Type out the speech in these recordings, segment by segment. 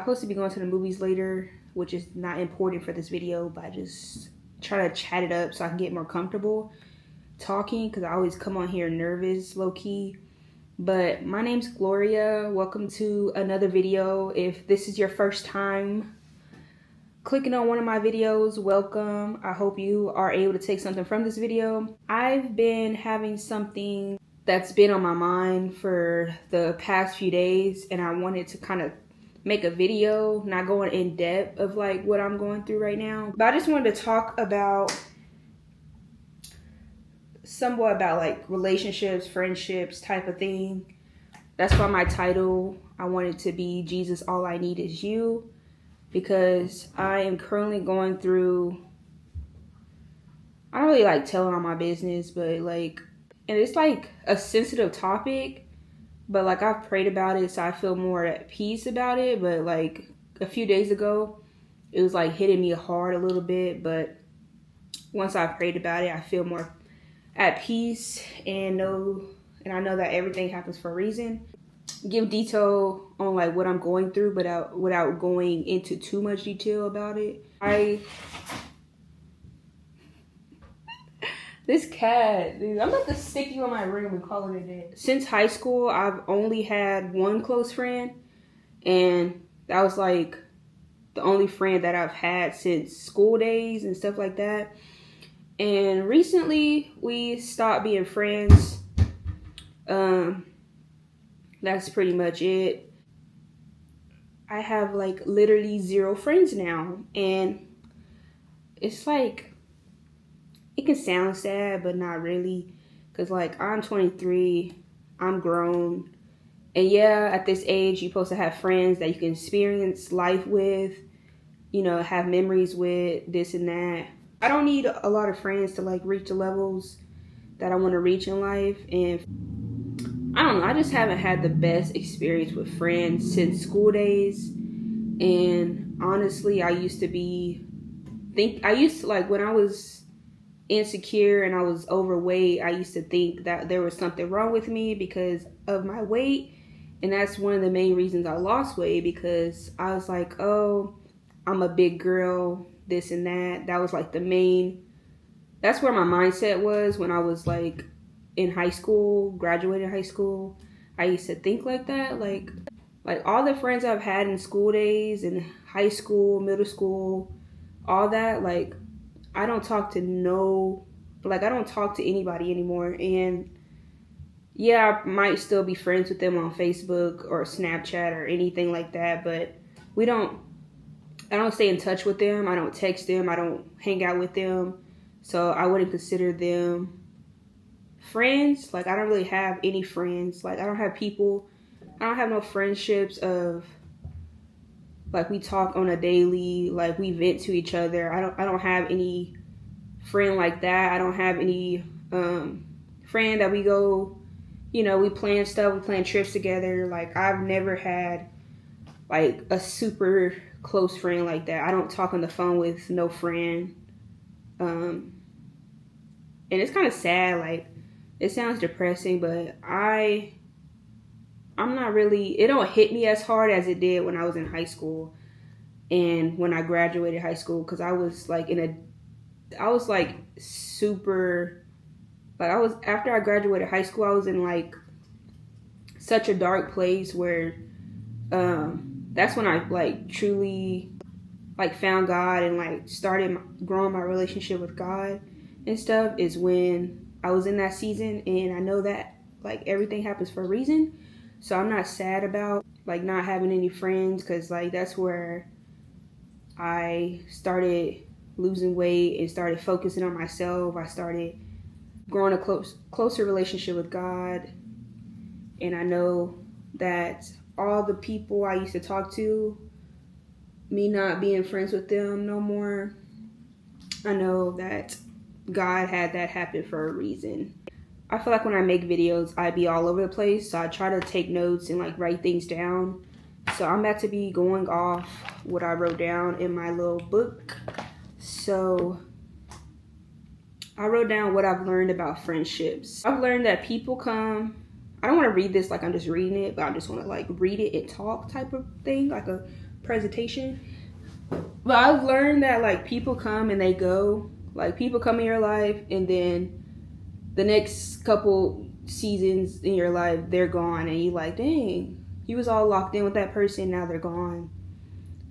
supposed to be going to the movies later, which is not important for this video, but I just try to chat it up so I can get more comfortable talking, because I always come on here nervous, low-key. But my name's Gloria. Welcome to another video. If this is your first time clicking on one of my videos, welcome. I hope you are able to take something from this video. I've been having something that's been on my mind for the past few days, and I wanted to kind of make a video, not going in depth of like what I'm going through right now, but I just wanted to talk about somewhat about like relationships, friendships type of thing. That's why my title, I wanted to be Jesus, All I Need Is You, because I am currently going through, I don't really like telling all my business, but like, and it's like a sensitive topic, but like I've prayed about it, so I feel more at peace about it. But like a few days ago, it was like hitting me hard a little bit, but once I prayed about it, I feel more at peace and I know that everything happens for a reason. Give detail on like what I'm going through, but without going into too much detail about it. This cat, dude, I'm about to stick you in my room and call it a day. Since high school, I've only had one close friend, and that was like the only friend that I've had since school days and stuff like that. And recently, we stopped being friends. That's pretty much it. I have like literally 0 friends now, and it's like, it can sound sad, but not really. Because, like, I'm 23. I'm grown. And, yeah, at this age, you're supposed to have friends that you can experience life with. You know, have memories with, this and that. I don't need a lot of friends to, like, reach the levels that I want to reach in life. And, I don't know. I just haven't had the best experience with friends since school days. And, honestly, I used to, like, when I was insecure and I was overweight, I used to think that there was something wrong with me because of my weight. And that's one of the main reasons I lost weight, because I was like, oh, I'm a big girl, this and that. That was like that's where my mindset was when I was like in high school, graduated high school. I used to think like that. Like all the friends I've had in school days, in high school, middle school, all that, like, I don't talk to anybody anymore. And yeah, I might still be friends with them on Facebook or Snapchat or anything like that, but I don't stay in touch with them. I don't text them. I don't hang out with them. So I wouldn't consider them friends. Like, I don't really have any friends. Like, I don't have no friendships of, like, we talk on a daily, like, we vent to each other. I don't have any friend like that. I don't have any friend that we go, you know, we plan stuff, we plan trips together. Like, I've never had, like, a super close friend like that. I don't talk on the phone with no friend. And it's kind of sad. Like, it sounds depressing, but I'm not really, it don't hit me as hard as it did when I was in high school and when I graduated high school, because I was like after I graduated high school, I was in like such a dark place where that's when I like truly like found God and like started growing my relationship with God and stuff, is when I was in that season. And I know that like everything happens for a reason. So I'm not sad about like not having any friends, because like that's where I started losing weight and started focusing on myself. I started growing a closer relationship with God. And I know that all the people I used to talk to, me not being friends with them no more, I know that God had that happen for a reason. I feel like when I make videos, I be all over the place. So I try to take notes and like write things down. So I'm about to be going off what I wrote down in my little book. So I wrote down what I've learned about friendships. I've learned that people come, I don't want to read this like I'm just reading it, but I just want to like read it and talk type of thing, like a presentation. But I've learned that like people come and they go. Like people come in your life, and then the next couple seasons in your life they're gone, and you like, dang, you was all locked in with that person, now they're gone.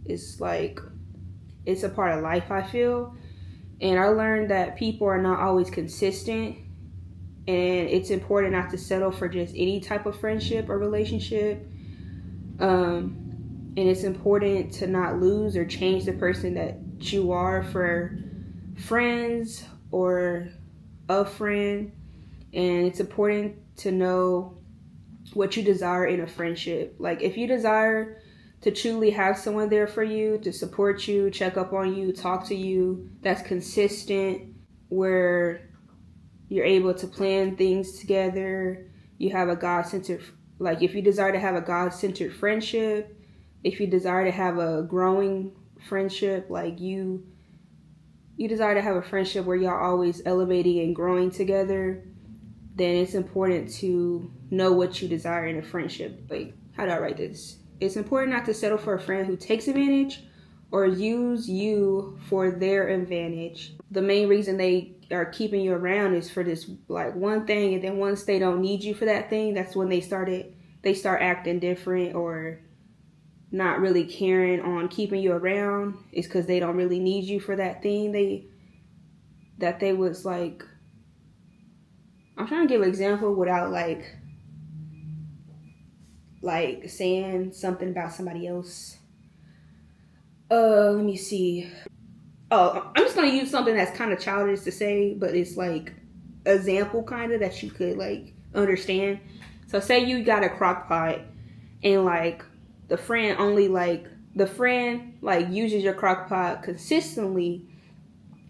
It's like, it's a part of life, I feel. And I learned that people are not always consistent, and it's important not to settle for just any type of friendship or relationship. And it's important to not lose or change the person that you are for friends or a friend. And it's important to know what you desire in a friendship. Like if you desire to truly have someone there for you, to support you, check up on you, talk to you, that's consistent, where you're able to plan things together, you have a God-centered, like if you desire to have a God-centered friendship, if you desire to have a growing friendship, like you desire to have a friendship where y'all always elevating and growing together, then it's important to know what you desire in a friendship. Like, how do I write this? It's important not to settle for a friend who takes advantage or use you for their advantage. The main reason they are keeping you around is for this like one thing, and then once they don't need you for that thing, that's when they start acting different or not really caring on keeping you around. Is because they don't really need you for that thing they was like. I'm trying to give an example without like saying something about somebody else. Let me see. Oh, I'm just gonna use something that's kind of childish to say, but it's like example kind of that you could like understand. So say you got a crock pot, and like the friend uses your crock pot consistently,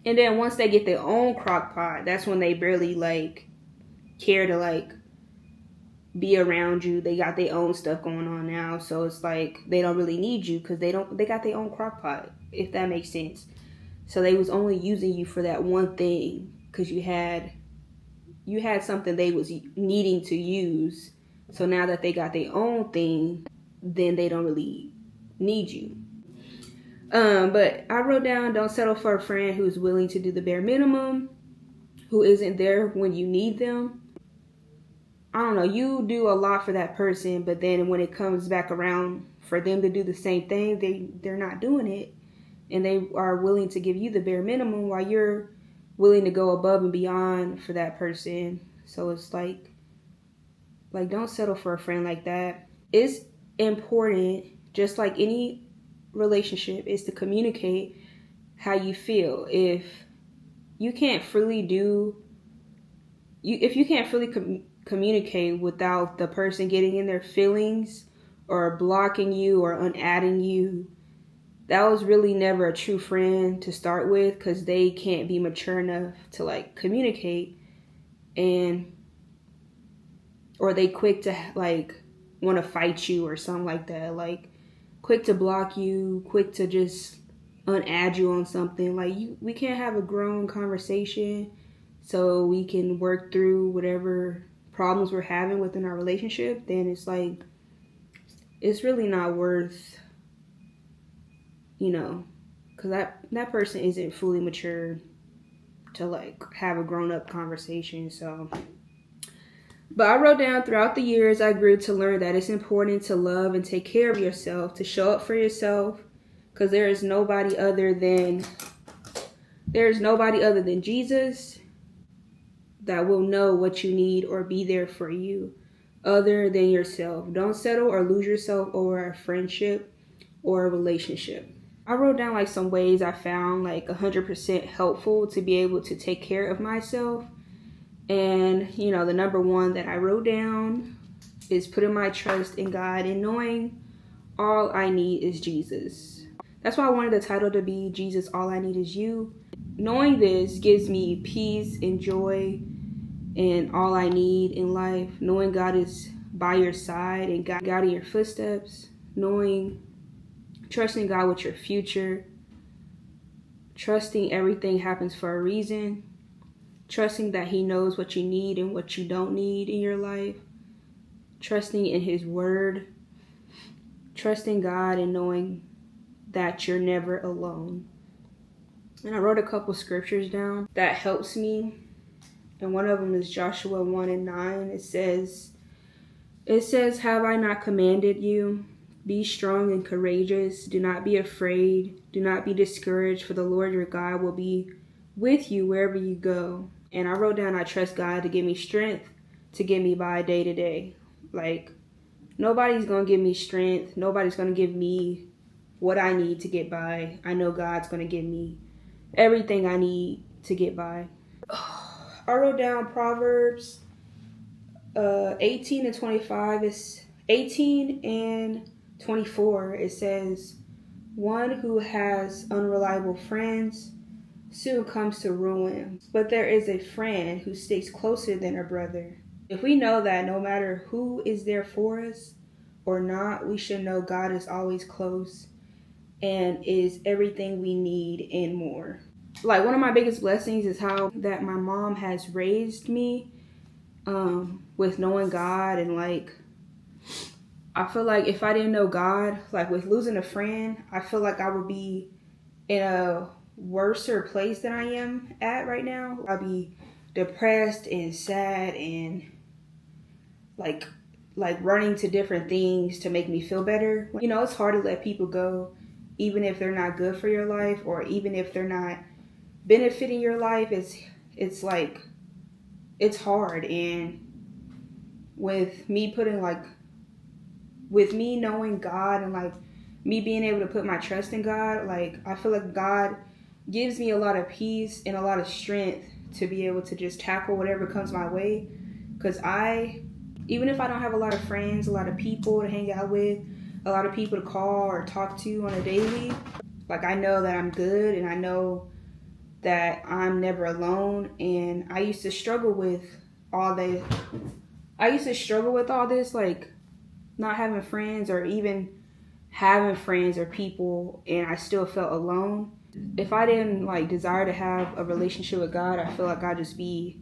and then once they get their own crock pot, that's when they barely like care to like be around you. They got their own stuff going on now, so it's like they don't really need you because they got their own crock pot, if that makes sense. So they was only using you for that one thing because you had something they was needing to use. So now that they got their own thing, then they don't really need you. But I wrote down, don't settle for a friend who's willing to do the bare minimum, who isn't there when you need them. I don't know, you do a lot for that person, but then when it comes back around for them to do the same thing, they're not doing it. And they are willing to give you the bare minimum while you're willing to go above and beyond for that person. So it's like don't settle for a friend like that. It's important, just like any relationship, is to communicate how you feel. If you can't freely communicate without the person getting in their feelings or blocking you or unadding you, that was really never a true friend to start with, because they can't be mature enough to like communicate, or they quick to like want to fight you or something like that, like quick to block you, quick to just unadd you on something. Like we can't have a grown conversation so we can work through whatever problems we're having within our relationship. Then it's like, it's really not worth, because that person isn't fully mature to like have a grown-up conversation. So, but I wrote down, throughout the years I grew to learn that it's important to love and take care of yourself, to show up for yourself, because there is nobody other than Jesus that will know what you need or be there for you other than yourself. Don't settle or lose yourself over a friendship or a relationship. I wrote down like some ways I found like 100% helpful to be able to take care of myself. And, the number one that I wrote down is putting my trust in God and knowing all I need is Jesus. That's why I wanted the title to be Jesus, All I Need Is You. Knowing this gives me peace and joy and all I need in life. Knowing God is by your side and guiding your footsteps. Trusting God with your future. Trusting everything happens for a reason. Trusting that He knows what you need and what you don't need in your life. Trusting in His word. Trusting God and knowing that you're never alone. And I wrote a couple scriptures down that helps me. And one of them is Joshua 1:9. It says, have I not commanded you? Be strong and courageous. Do not be afraid. Do not be discouraged, for the Lord your God will be with you wherever you go. And I wrote down, I trust God to give me strength to get me by day to day. Like, nobody's going to give me strength. Nobody's going to give me what I need to get by. I know God's going to give me everything I need to get by. I wrote down Proverbs 18 and 25. It's 18 and 24. It says, one who has unreliable friends soon comes to ruin, but there is a friend who sticks closer than a brother. If we know that no matter who is there for us or not, we should know God is always close and is everything we need and more. Like, one of my biggest blessings is how that my mom has raised me with knowing God. And like, I feel like if I didn't know God, like with losing a friend, I feel like I would be in a worser place than I am at right now. I'd be depressed and sad and like running to different things to make me feel better. You know, it's hard to let people go, even if they're not good for your life, or even if they're not benefiting your life. It's like, it's hard. And with me knowing God and like me being able to put my trust in God, like I feel like God gives me a lot of peace and a lot of strength to be able to just tackle whatever comes my way. Because even if I don't have a lot of friends, a lot of people to hang out with, a lot of people to call or talk to on a daily, like I know that I'm good and I know that I'm never alone. And I used to struggle with all this, like not having friends or even having friends or people, and I still felt alone. If I didn't like desire to have a relationship with God, I feel like I'd just be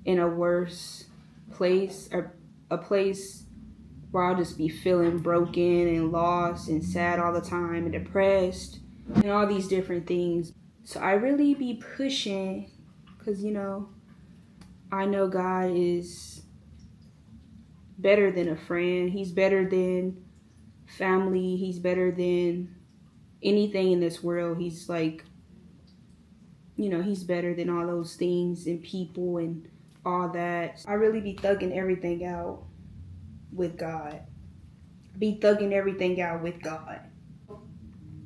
in a worse place, or a place where I'll just be feeling broken and lost and sad all the time and depressed and all these different things. So I really be pushing because, you know, I know God is better than a friend. He's better than family. He's better than anything in this world. He's like, you know, he's better than all those things and people and all that. I really be thugging everything out with God.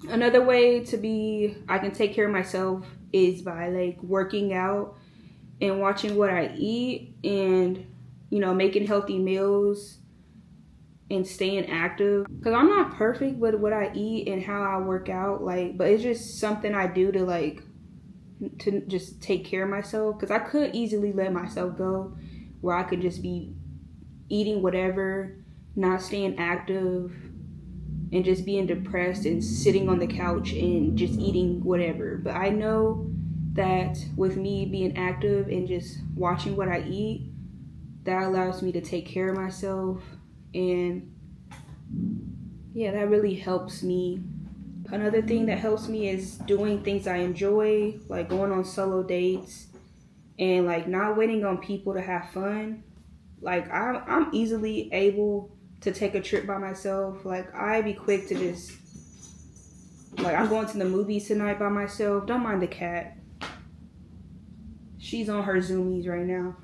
Another way I can take care of myself is by like working out and watching what I eat and, you know, making healthy meals and staying active. Because I'm not perfect with what I eat and how I work out, like, but it's just something I do to just take care of myself. Because I could easily let myself go where I could just be eating whatever, not staying active, and just being depressed and sitting on the couch and just eating whatever. But I know that with me being active and just watching what I eat, that allows me to take care of myself. And yeah, that really helps me. Another thing that helps me is doing things I enjoy, like going on solo dates and like not waiting on people to have fun. Like I'm easily able to take a trip by myself. Like I'd be quick to just, like, I'm going to the movies tonight by myself. Don't mind the cat. She's on her zoomies right now.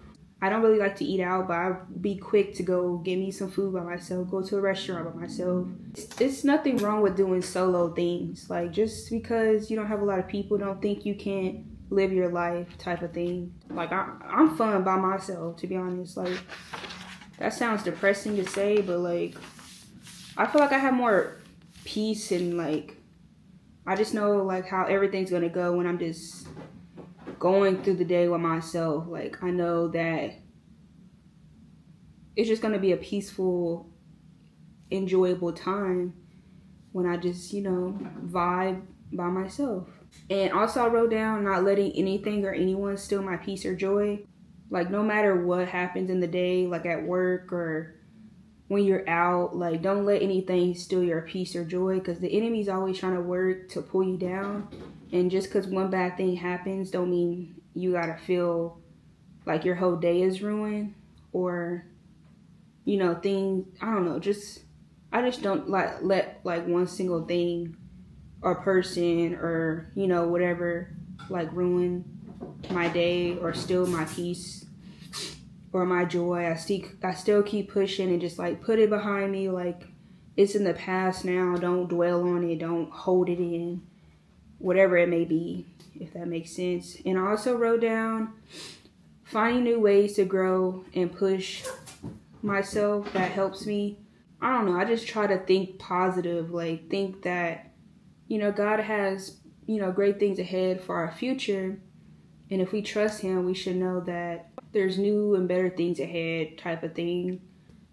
I don't really like to eat out, but I'd be quick to go get me some food by myself, go to a restaurant by myself. It's nothing wrong with doing solo things. Like, just because you don't have a lot of people, don't think you can't live your life type of thing. Like, I'm fun by myself, to be honest. Like, that sounds depressing to say, but like, I feel like I have more peace and like, I just know like how everything's gonna go when I'm just going through the day with myself. Like, I know that it's just gonna be a peaceful, enjoyable time when I just, you know, vibe by myself. And also I wrote down not letting anything or anyone steal my peace or joy. Like, no matter what happens in the day, like at work or when you're out, like, don't let anything steal your peace or joy, because the enemy's always trying to work to pull you down. And just because one bad thing happens don't mean you gotta feel like your whole day is ruined, or things. I don't know, I just don't let like one single thing or person or whatever like ruin my day or steal my peace or my joy. I still keep pushing and just like put it behind me, like it's in the past now. Don't dwell on it, don't hold it in, whatever it may be, if that makes sense. And I also wrote down finding new ways to grow and push myself. That helps me. I don't know, I just try to think positive, like think that God has great things ahead for our future, and if we trust him, we should know that there's new and better things ahead, type of thing.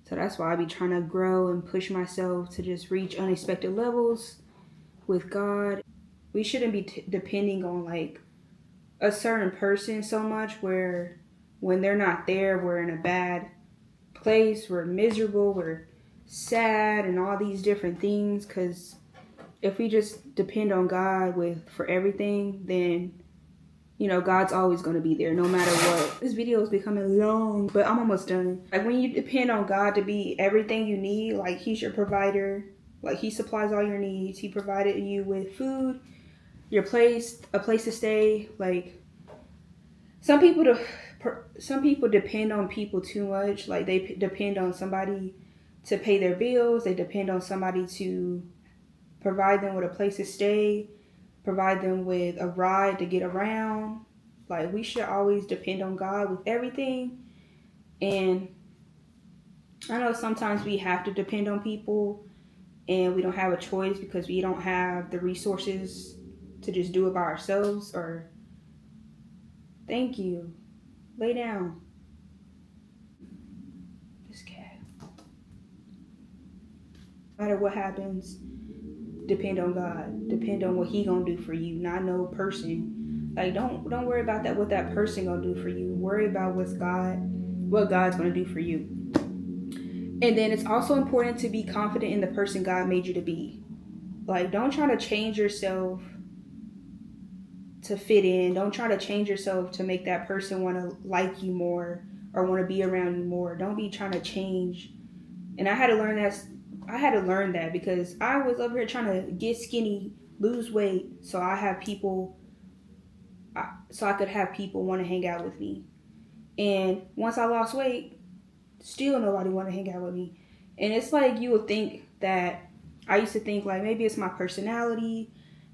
So that's why I be trying to grow and push myself to just reach unexpected levels with God. We shouldn't be depending on like a certain person so much, where when they're not there, we're in a bad place, we're miserable, we're sad, and all these different things. Because if we just depend on God for everything, then God's always going to be there no matter what. This video is becoming long, but I'm almost done. Like, when you depend on God to be everything you need, like he's your provider, like he supplies all your needs. He provided you with food, a place to stay. Like, some people depend on people too much. Like, they depend on somebody to pay their bills. They depend on somebody to provide them with a place to stay, provide them with a ride to get around. Like, we should always depend on God with everything. And I know sometimes we have to depend on people and we don't have a choice because we don't have the resources to just do it by ourselves. Or, thank you, lay down. This cat. No matter what happens, depend on God. Depend on what he gonna do for you, not no person. Like, don't worry about that, what that person gonna do for you. Worry about what God's gonna do for you. And then it's also important to be confident in the person God made you to be. Like, don't try to change yourself to fit in. Don't try to change yourself to make that person want to like you more or want to be around you more. Don't be trying to change. And I had to learn that because I was up here trying to get skinny, lose weight, so I could have people want to hang out with me. And once I lost weight, still nobody want to hang out with me. And it's like, you would think that, I used to think like, maybe it's my personality,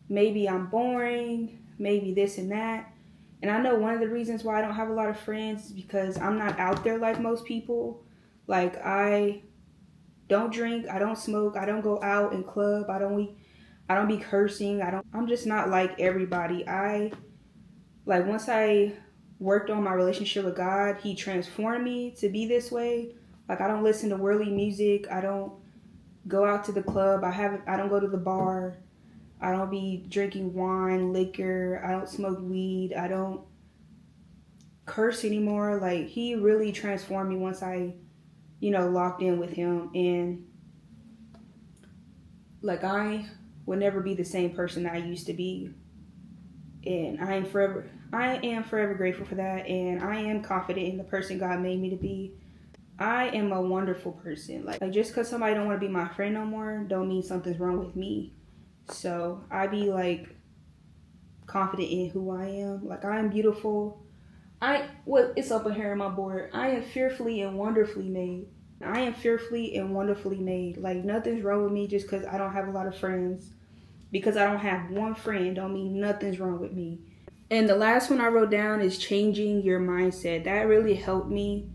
maybe I'm boring, maybe this and that. And I know one of the reasons why I don't have a lot of friends is because I'm not out there like most people. Like, I don't drink, I don't smoke, I don't go out and club, I don't be cursing, I'm just not like everybody. Once I worked on my relationship with God, he transformed me to be this way. Like, I don't listen to worldly music, I don't go out to the club, I don't go to the bar, I don't be drinking wine, liquor, I don't smoke weed, I don't curse anymore. Like, he really transformed me once I locked in with him. And like, I would never be the same person that I used to be. And I am forever grateful for that. And I am confident in the person God made me to be. I am a wonderful person. Like just because somebody don't want to be my friend no more, don't mean something's wrong with me. So I be like confident in who I am. Like, I am beautiful. It's up in here on my board. I am fearfully and wonderfully made. I am fearfully and wonderfully made. Like, nothing's wrong with me just because I don't have a lot of friends. Because I don't have one friend don't mean nothing's wrong with me. And the last one I wrote down is changing your mindset. That really helped me.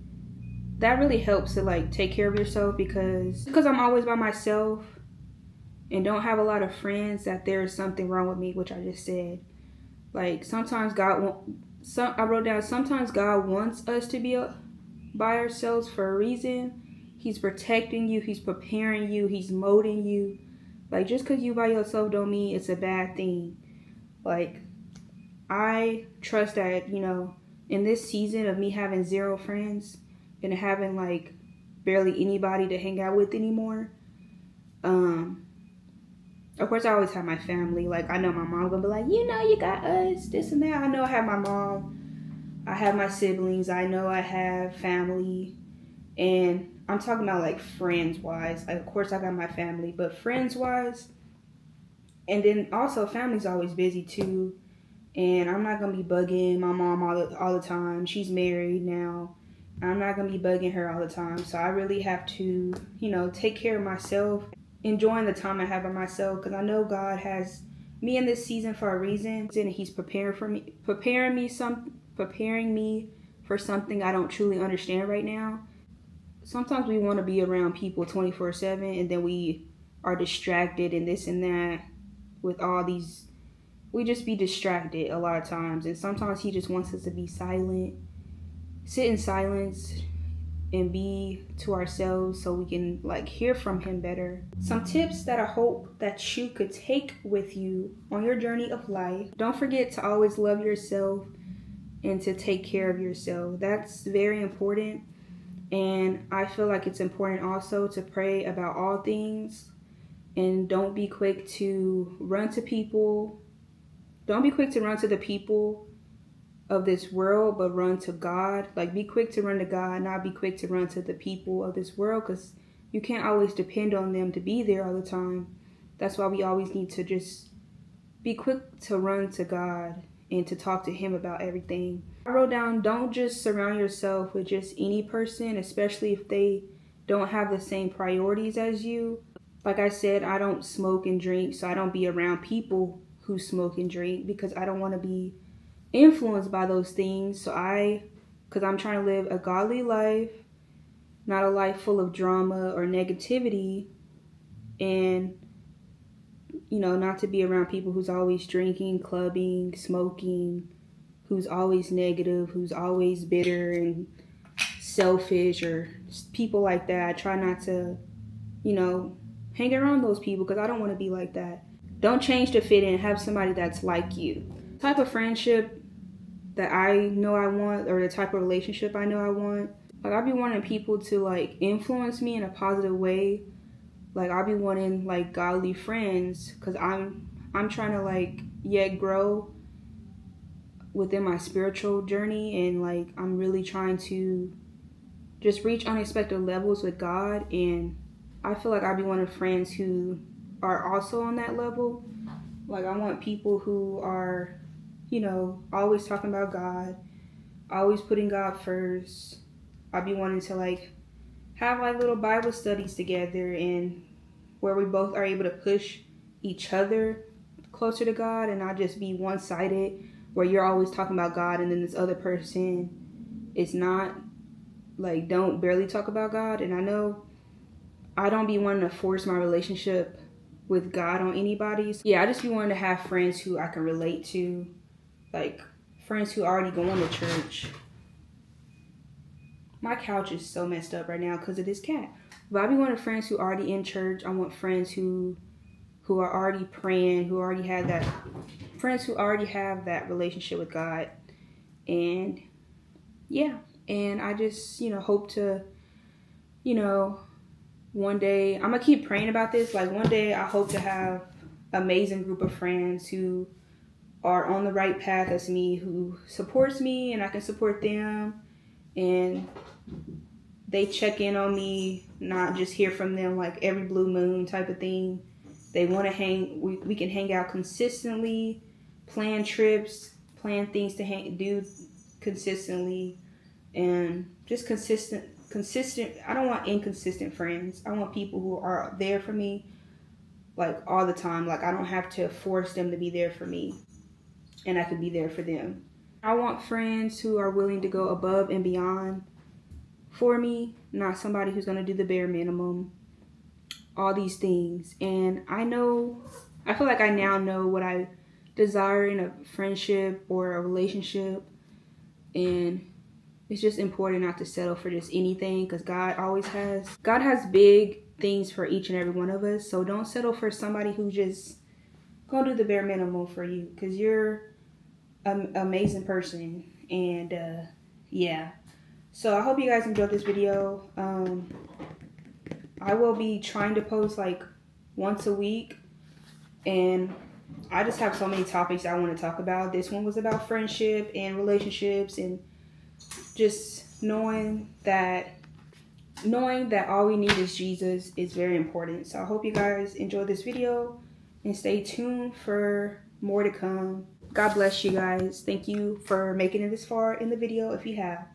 That really helps to like take care of yourself, because I'm always by myself and don't have a lot of friends, that there is something wrong with me, which I just said. Like, sometimes I wrote down, sometimes God wants us to be by ourselves for a reason. He's protecting you, he's preparing you, he's molding you. Like, just because you by yourself don't mean it's a bad thing. Like, I trust that, in this season of me having 0 friends and having like barely anybody to hang out with anymore. Of course, I always have my family. Like, I know my mom gonna be like, you know, you got us, this and that. I know I have my mom. I have my siblings. I know I have family. And I'm talking about, like, friends-wise. Like, of course, I got my family. But friends-wise, and then also, family's always busy, too. And I'm not going to be bugging my mom all the time. She's married now. I'm not going to be bugging her all the time. So I really have to, you know, take care of myself, enjoying the time I have by myself, because I know God has me in this season for a reason, and He's preparing me for something I don't truly understand right now. Sometimes we want to be around people 24/7, and then we are distracted and this and that with all these. We just be distracted a lot of times, and sometimes He just wants us to be silent, sit in silence, and be to ourselves so we can like hear from Him better. Some tips that I hope that you could take with you on your journey of life. Don't forget to always love yourself and to take care of yourself. That's very important. And I feel like it's important also to pray about all things, and don't be quick to run to people. Don't be quick to run to the people of this world, but run to God. Like, be quick to run to God, not be quick to run to the people of this world, because you can't always depend on them to be there all the time. That's why we always need to just be quick to run to God and to talk to Him about everything. I wrote down, don't just surround yourself with just any person, especially if they don't have the same priorities as you. Like I said, I don't smoke and drink, so I don't be around people who smoke and drink, because I don't want to be influenced by those things. Because I'm trying to live a godly life, not a life full of drama or negativity, and, you know, not to be around people who's always drinking, clubbing, smoking, who's always negative, who's always bitter and selfish, or people like that. I try not to, you know, hang around those people, because I don't want to be like that. Don't change to fit in. Have somebody that's like you. The type of friendship that I know I want, or the type of relationship I know I want. Like, I'll be wanting people to like influence me in a positive way. Like, I'll be wanting like godly friends, because I'm trying to like yet grow within my spiritual journey, and like I'm really trying to just reach unexpected levels with God. And I feel like I'll be wanting friends who are also on that level. Like, I want people who are, you know, always talking about God, always putting God first. I'll be wanting to like have like little Bible studies together, and where we both are able to push each other closer to God, and not just be one-sided where you're always talking about God and then this other person is not, like, don't barely talk about God. And I know I don't be wanting to force my relationship with God on anybody. So yeah, I just be wanting to have friends who I can relate to, like friends who already going to church. My couch is so messed up right now because of this cat. But I be wanting friends who already in church. I want friends who are already praying, who already have that, friends who already have that relationship with God. And yeah, and I just, you know, hope to, you know, one day, I'm gonna keep praying about this. Like, one day I hope to have an amazing group of friends who are on the right path as me, who supports me and I can support them, and they check in on me, not just hear from them like every blue moon type of thing. They want to hang, we can hang out consistently, plan trips, plan things to do consistently, and just consistent. I don't want inconsistent friends. I want people who are there for me like all the time. Like, I don't have to force them to be there for me, and I can be there for them. I want friends who are willing to go above and beyond for me, not somebody who's going to do the bare minimum, all these things. And I feel like I now know what I desire in a friendship or a relationship, and it's just important not to settle for just anything, because God has big things for each and every one of us. So don't settle for somebody who just gonna do the bare minimum for you, because you're an amazing person. And yeah, so I hope you guys enjoyed this video. I will be trying to post like once a week, and I just have so many topics I want to talk about. This one was about friendship and relationships, and just knowing that all we need is Jesus is very important. So I hope you guys enjoy this video and stay tuned for more to come. God bless you guys. Thank you for making it this far in the video if you have.